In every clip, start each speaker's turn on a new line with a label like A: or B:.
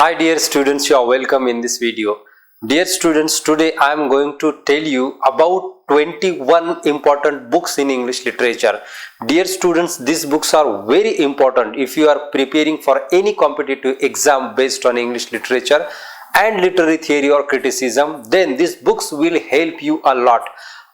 A: Hi dear students, you are welcome in this video. Dear students, today I am going to tell you about 21 important books in English literature. Dear students, these books are very important if you are preparing for any competitive exam based on English literature and literary theory or criticism. Then these books will help you a lot.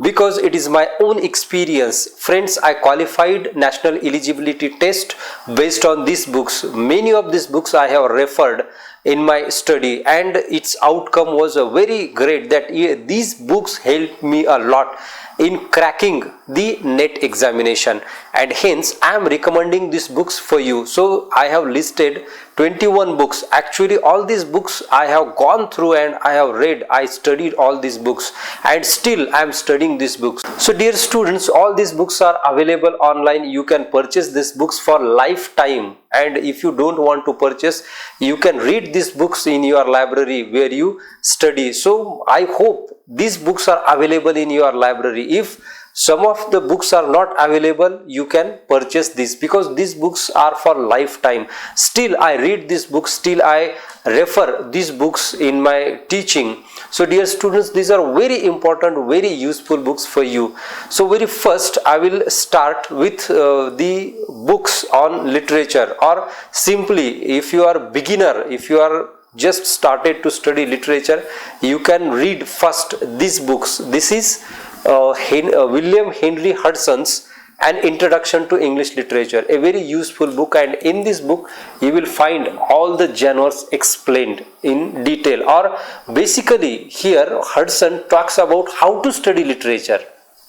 A: Because it is my own experience, friends, I qualified national eligibility test based on these books. Many of these books I have referred in my study and its outcome was very great that these books helped me a lot in cracking the NET examination, and hence I am recommending these books for you. So I have listed 21 books. Actually all these books I have gone through and I have read, I studied all these books and still I am studying these books. So dear students, all these books are available online. You can purchase these books for lifetime, and if you don't want to purchase, you can read these books in your library where you study. So I hope these books are available in your library. If some of the books are not available, you can purchase this, because these books are for lifetime. Still I read these books, still I refer these books in my teaching. So dear students, these are very important, very useful books for you. So very first I will start with the books on literature, or simply if you are beginner, if you are just started to study literature, you can read first these books. This is William Henry Hudson's An Introduction to English Literature, a very useful book, and in this book you will find all the genres explained in detail. Or basically here Hudson talks about how to study literature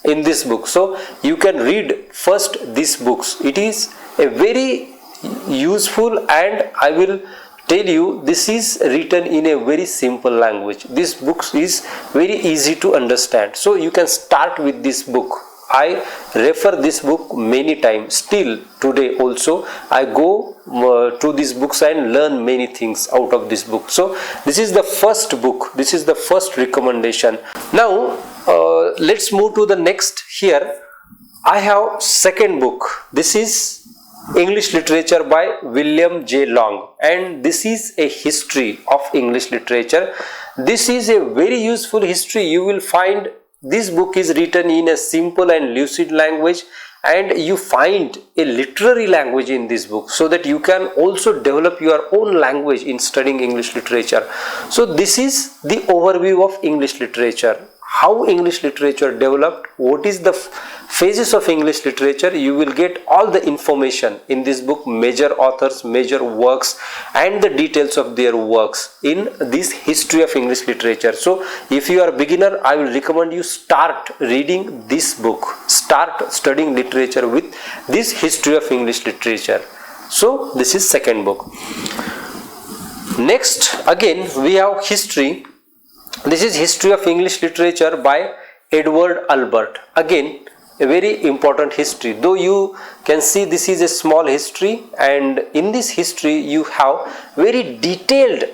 A: in this book. So you can read first these books. It is a very useful, and I will tell you, this is written in a very simple language. This book is very easy to understand. So you can start with this book. I refer this book many times. Still today also I go to these books and learn many things out of this book. So this is the first book. This is the first recommendation. Now let's move to the next. Here I have second book. This is English Literature by William J. Long, and this is a history of English literature. This is a very useful history. You will find this book is written in a simple and lucid language, and you find a literary language in this book, so that you can also develop your own language in studying English literature. So this is the overview of English literature. How English literature developed, what is the phases of English literature. You will get all the information in this book, major authors, major works, and the details of their works in this history of English literature. So if you are a beginner, I will recommend you start reading this book, start studying literature with this history of English literature. So this is second book. Next again we have history. This is History of English Literature by Edward Albert. Again a very important history, though you can see this is a small history, and in this history you have very detailed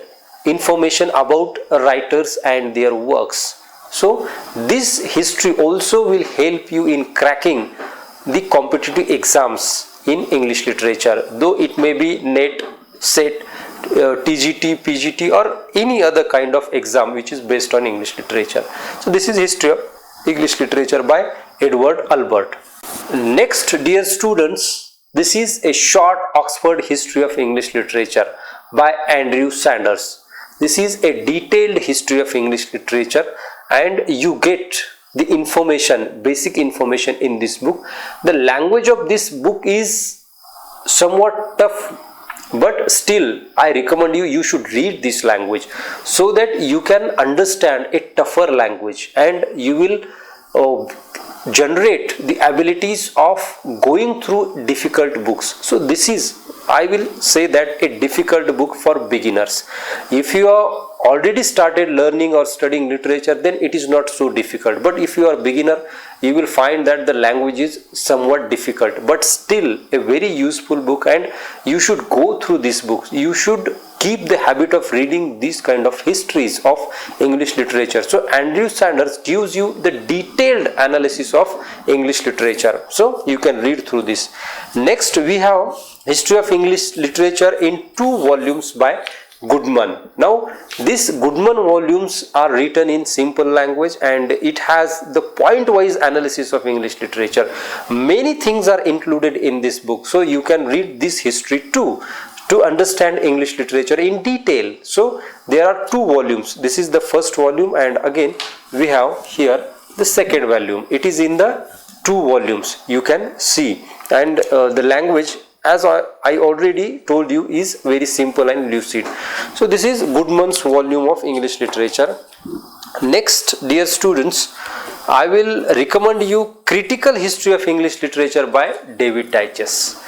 A: information about writers and their works. So this history also will help you in cracking the competitive exams in English literature, though it may be NET, SET, TGT, PGT, or any other kind of exam which is based on English literature. So this is History of English Literature by Edward Albert. Next dear students, this is a short Oxford History of English Literature by Andrew Sanders. This is a detailed history of English literature, and you get the information, basic information in this book. The language of this book is somewhat tough, but still I recommend you should read this language so that you can understand a tougher language, and you will generate the abilities of going through difficult books. So this is, I will say that, a difficult book for beginners. If you are already started learning or studying literature, then it is not so difficult, but if you are a beginner, you will find that the language is somewhat difficult, but still a very useful book, and you should go through these books. You should keep the habit of reading these kind of histories of English literature. So Andrew Sanders gives you the detailed analysis of English literature, so you can read through this. Next we have History of English Literature in 2 volumes by Goodman. Now these Goodman volumes are written in simple language and it has the point-wise analysis of English literature. Many things are included in this book, so you can read this history too to understand English literature in detail. So there are two volumes. This is the first volume and again we have here the second volume. It is in the two volumes, you can see, and the language, as I already told you, is very simple and lucid. So this is Goodman's volume of English literature. Next, dear students, I will recommend you Critical History of English Literature by David Dyches.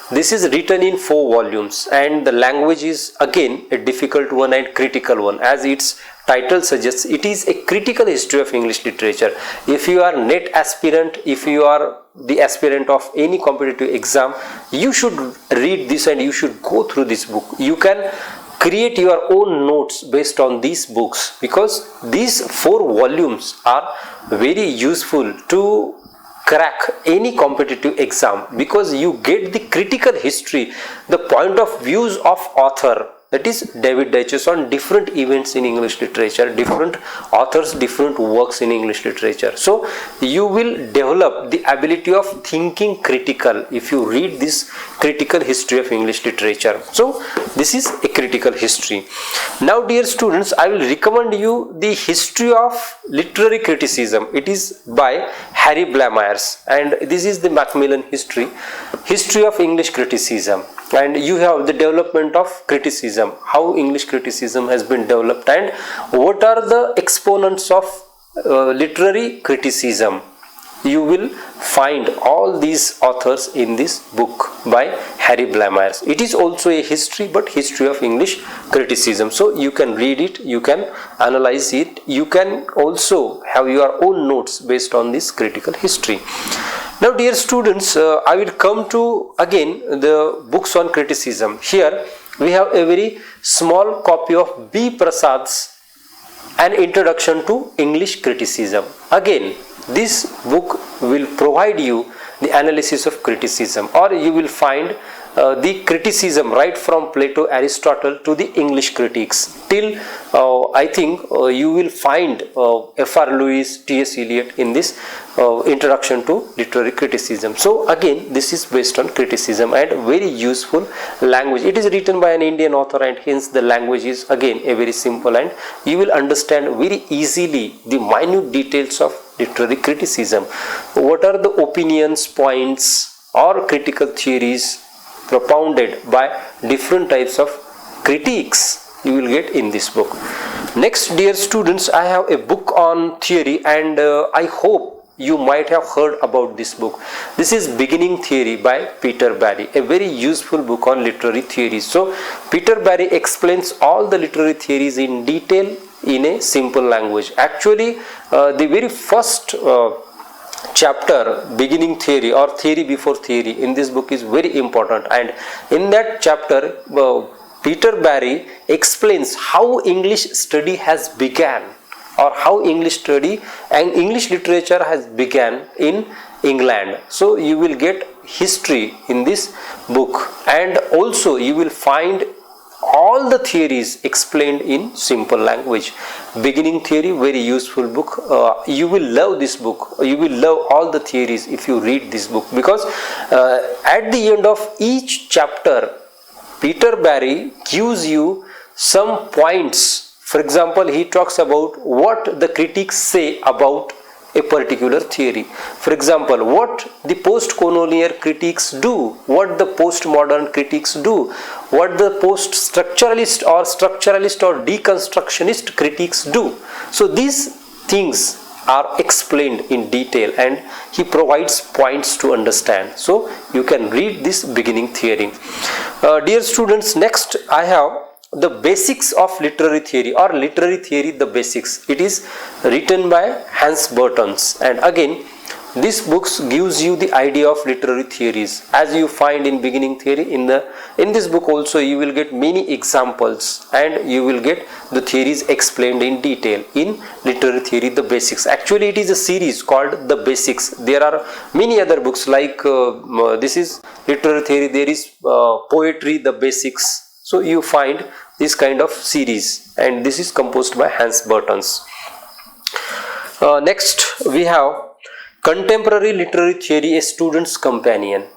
A: This is written in 4 volumes and the language is again a difficult one and critical one. As its title suggests, it is a critical history of English literature. If you are NET aspirant, if you are the aspirant of any competitive exam, you should read this and you should go through this book. You can create your own notes based on these books because these 4 volumes are very useful to crack any competitive exam because you get the critical history, the point of views of author, that is David Dyches, on different events in English literature, different authors, different works in English literature. So you will develop the ability of thinking critical if you read this critical history of English literature. So this is a critical history. Now dear students, I will recommend you the History of Literary Criticism. It is by Harry Blamires and this is the Macmillan history of English criticism. And you have the development of criticism, how English criticism has been developed and what are the exponents of literary criticism. You will find all these authors in this book by Harry Blamires. It is also a history, but history of English criticism. So you can read it, you can analyze it, you can also have your own notes based on this critical history. Now dear students, I will come to again the books on criticism. Here we have a very small copy of B. Prasad's An Introduction to English Criticism. Again, this book will provide you the analysis of criticism, or you will find the criticism right from Plato, Aristotle to the English critics till I think you will find F.R. Lewis, T.S. Eliot in this Introduction to Literary Criticism. So again, this is based on criticism and very useful language. It is written by an Indian author and hence the language is again a very simple and you will understand very easily the minute details of literary criticism. What are the opinions, points or critical theories propounded by different types of critiques you will get in this book. Next dear students, I have a book on theory and I hope you might have heard about this book. This is Beginning Theory by Peter Barry, a very useful book on literary theories. So Peter Barry explains all the literary theories in detail in a simple language. Actually the very first chapter, Beginning Theory or Theory Before Theory, in this book is very important, and in that chapter Peter Barry explains how English study has began or how English study and English literature has began in England. So you will get history in this book and also you will find all the theories explained in simple language. Beginning Theory, very useful book. You will love this book. You will love all the theories if you read this book because at the end of each chapter Peter Barry gives you some points. For example, he talks about what the critics say about a particular theory. For example, what the post-colonial critics do, what the postmodern critics do, what the post-structuralist or deconstructionist critics do. So these things are explained in detail and he provides points to understand. So you can read this Beginning Theory. Dear students, next I have the Basics of Literary Theory or Literary Theory, the Basics. It is written by Hans Burtons and again this book gives you the idea of literary theories. As you find in Beginning Theory, in this book also you will get many examples and you will get the theories explained in detail in Literary Theory, the Basics. Actually it is a series called the Basics. There are many other books like this is Literary Theory, there is Poetry, the Basics. So you find this kind of series, and this is composed by Hans Burtons. Next we have Contemporary Literary Theory, a Student's Companion.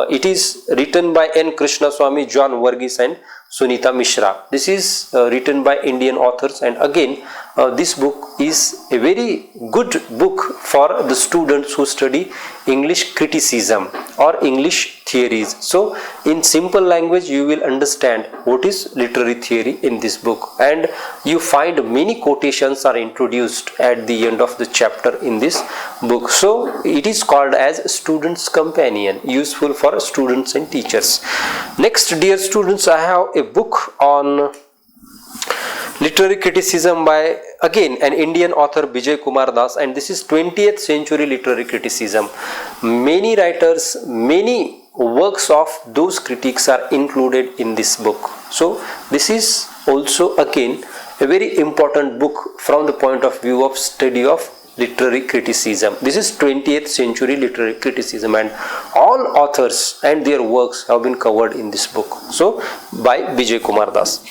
A: It is written by N. Krishnaswamy, John Verghese and Sunita Mishra. This is written by Indian authors, and again this book is a very good book for the students who study English criticism or English theories. So in simple language you will understand what is literary theory in this book, and you find many quotations are introduced at the end of the chapter in this book. So it is called as Student's Companion, useful for students and teachers. Next, dear students, I have a book on literary criticism by again an Indian author, Bijay Kumar Das, and this is 20th century literary criticism. Many writers, many works of those critics are included in this book. So this is also again a very important book from the point of view of study of literary criticism. This is 20th century literary criticism, and all authors and their works have been covered in this book. So by Bijay Kumar Das.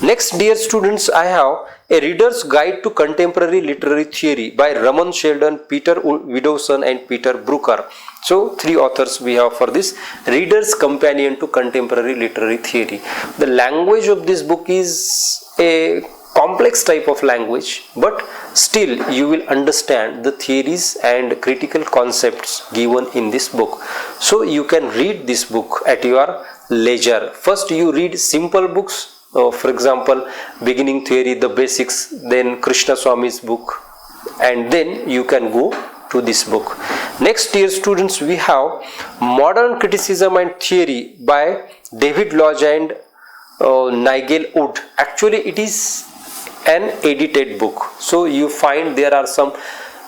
A: Next, dear students, I have A Reader's Guide to Contemporary Literary Theory by Raman Sheldon, Peter Widowson and Peter Brooker. So three authors we have for this Reader's Companion to Contemporary Literary Theory. The language of this book is a complex type of language, but still you will understand the theories and critical concepts given in this book. So you can read this book at your leisure. First you read simple books, for example beginning theory, the basics, then Krishnaswamy's book, and then you can go to this book. Next, dear students, we have Modern Criticism and Theory by David Lodge and Nigel Wood. Actually it is an edited book, so you find there are some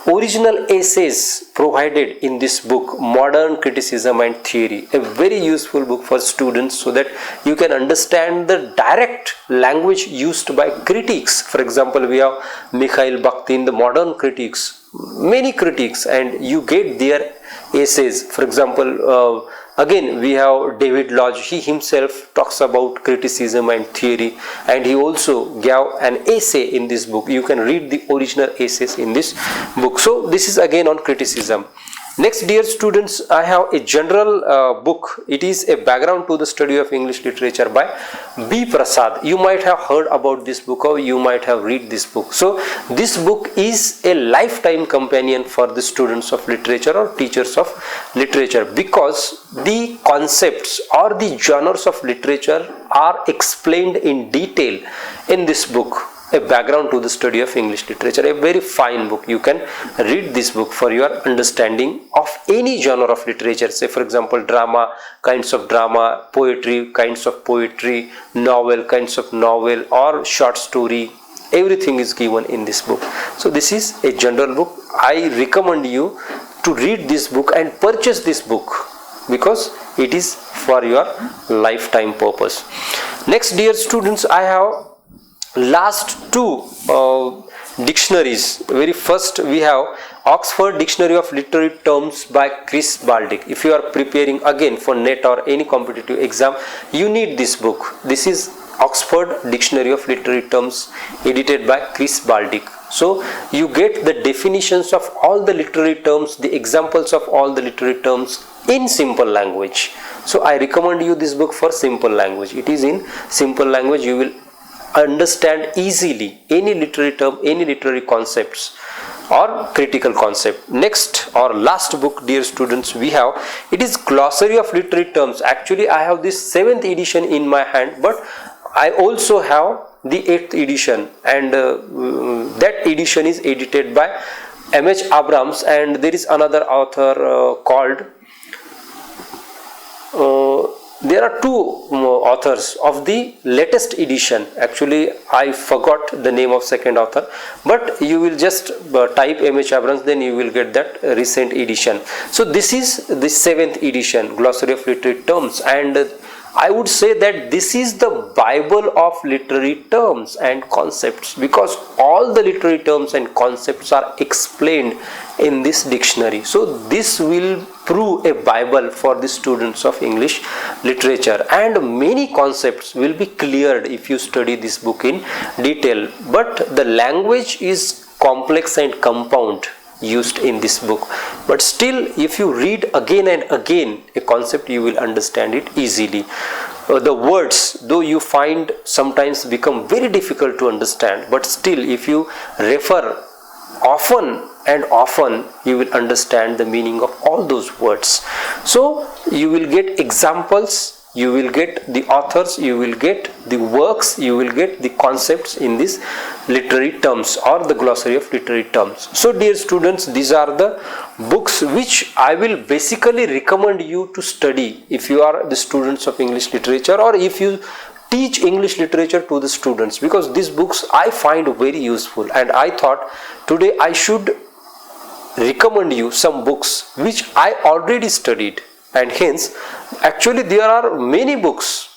A: original essays provided in this book, Modern Criticism and Theory, a very useful book for students so that you can understand the direct language used by critics. For example, we have Mikhail Bakhtin, the modern critics, many critics, and you get their essays. For example, again we have David Lodge, he himself talks about criticism and theory, and he also gave an essay in this book. You can read the original essays in this book. So this is again on criticism. Next, dear students, I have a general book. It is a background to the study of English literature by B. Prasad. You might have heard about this book or you might have read this book. So this book is a lifetime companion for the students of literature or teachers of literature, because the concepts or the genres of literature are explained in detail in this book. A background to the study of English literature, a very fine book. You can read this book for your understanding of any genre of literature. Say for example drama, kinds of drama, poetry, kinds of poetry, novel, kinds of novel, or short story. Everything is given in this book. So this is a general book. I recommend you to read this book and purchase this book, because it is for your lifetime purpose. Next, dear students, I have last two dictionaries. Very first we have Oxford Dictionary of Literary Terms by Chris Baldick. If you are preparing again for NET or any competitive exam, you need this book. This is Oxford Dictionary of Literary Terms, edited by Chris Baldick. So you get the definitions of all the literary terms, the examples of all the literary terms in simple language. So I recommend you this book for simple language. It is in simple language. You will understand easily any literary term, any literary concepts or critical concept. Next or last book, dear students, we have, it is Glossary of Literary Terms. Actually I have this 7th edition in my hand, but I also have the 8th edition, and that edition is edited by M.H. Abrams, and there is another author called there are two authors of the latest edition. Actually I forgot the name of second author, but you will just type M.H. Abrams, then you will get that recent edition. So this is the 7th edition, Glossary of Literary Terms, and I would say that this is the Bible of literary terms and concepts, because all the literary terms and concepts are explained in this dictionary. So this will prove a Bible for the students of English literature, and many concepts will be cleared if you study this book in detail. But the language is complex and compound used in this book, but still if you read again and again a concept, you will understand it easily. The words, though you find sometimes become very difficult to understand, but still if you refer often and often, you will understand the meaning of all those words. So you will get examples, you will get the authors, you will get the works, you will get the concepts in this literary terms or the glossary of literary terms. So dear students, these are the books which I will basically recommend you to study if you are the students of English literature, or if you teach English literature to the students, because these books I find very useful, and I thought today I should recommend you some books which I already studied. And hence, actually there are many books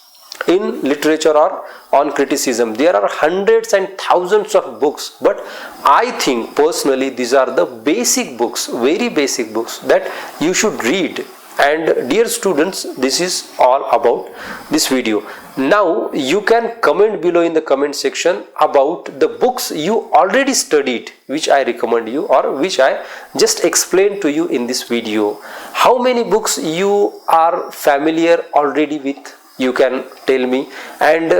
A: in literature or on criticism. There are hundreds and thousands of books, but I think personally these are the basic books, very basic books that you should read. And dear students, this is all about this video. Now you can comment below in the comment section about the books you already studied, which I recommend you or which I just explained to you in this video. How many books you are familiar already with, you can tell me. And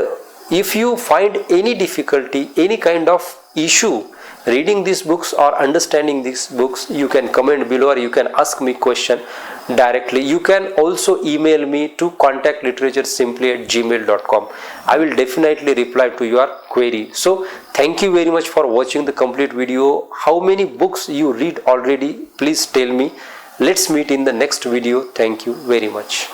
A: if you find any difficulty, any kind of issue reading these books or understanding these books, you can comment below, or you can ask me question directly. You can also email me to contactliteraturesimply@gmail.com. I will definitely reply to your query. So thank you very much for watching the complete video. How many books you read already, please tell me. Let's meet in the next video. Thank you very much.